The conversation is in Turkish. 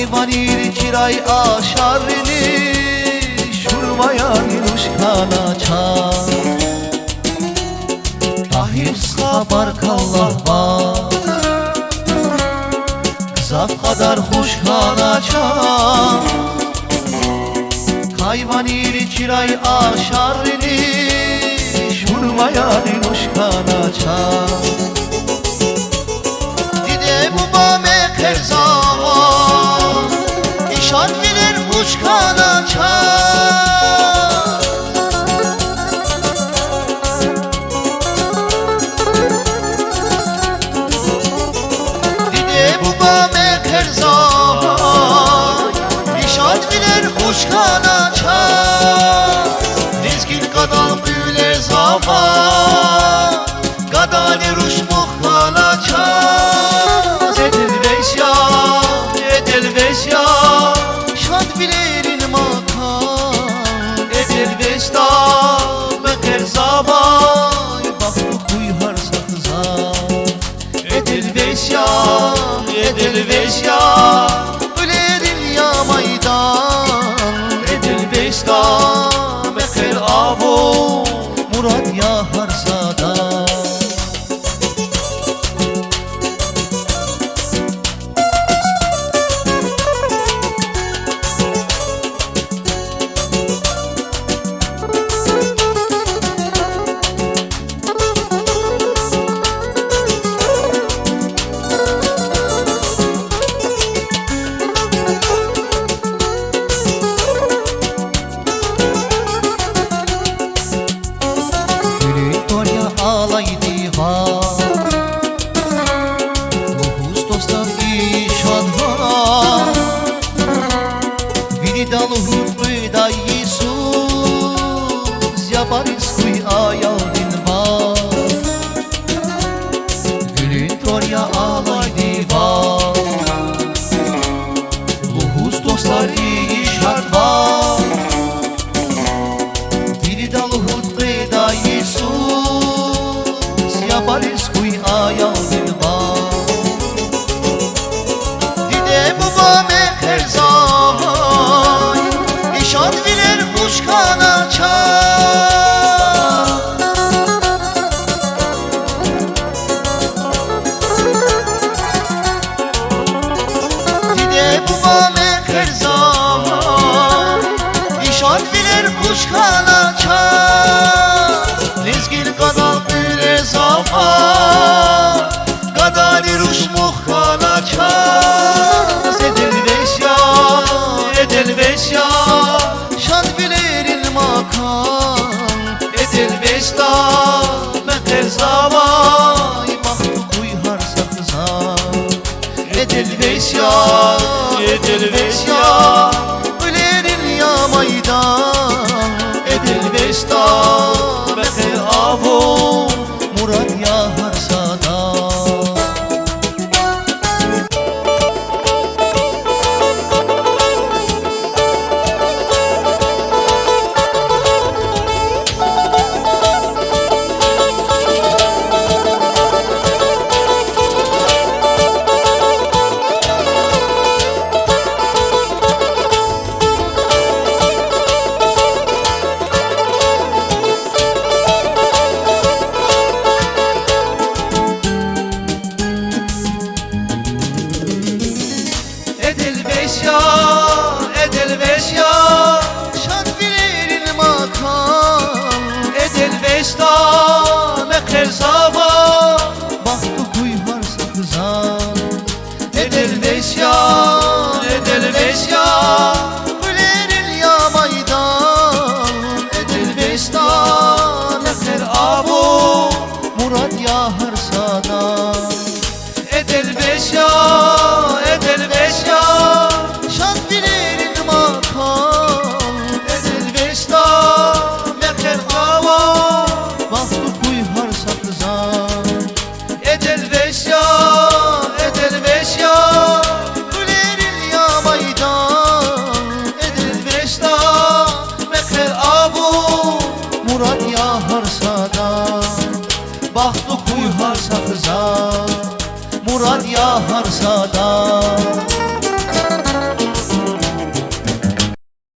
Hayvanir kiray aşarını şurvayan iluşkana çar Tahir haber kallah var Kıza kadar hoşkana çar Hayvanir kiray aşarını şurvayan iluşkana çar Dide baba meker zaman İşan bilir uçkana çar Dide baba meker zaman İşan bilir uçkana çar Rizkin kadal büyüler zaman Kadani ruş muhkana çar Edelveşya şad bilerin makam Edelveşta meker zabay Baklı kuyhar sakıza Edelveşya Ülerin ya maydan Edelveşta meker avo Murad ya harsada Hutlu'da Yisus yaparız kuy ayağın var Gülün torya alaydı var Luhuz dostlar iyi şart var Bir dalı Hutlu'da Yisus yaparız kuy ayağın var Dide baba meker zaman İşan bilir kuşkana çar Dide baba meker zaman İşan bilir kuşkana çar Rizgin kadal bilir zaman Kadani ruş muhkana çar Edelveşya şad bilerin makam Edelveşta meker zavay Mahlu kuyhar sakıza Edelveşya Ülerin ya maydan Edelveşta meker avo Murad ya harsada Edelveşya şad bilerin makam Edelveşta meker zava Bahtı kuyhar sakıza Edelveşya Ülerin ya maydan Edelveşta meker avo Murad ya harsada Edelveşya şad bilerin makam Edelveşta meker avo Bahtı kuyhar sakıza Edelveşya Ülerin ya maydan Edelveşta meker avo Murad ya harsada Bahtı kuyhar sakıza Murad ya harsada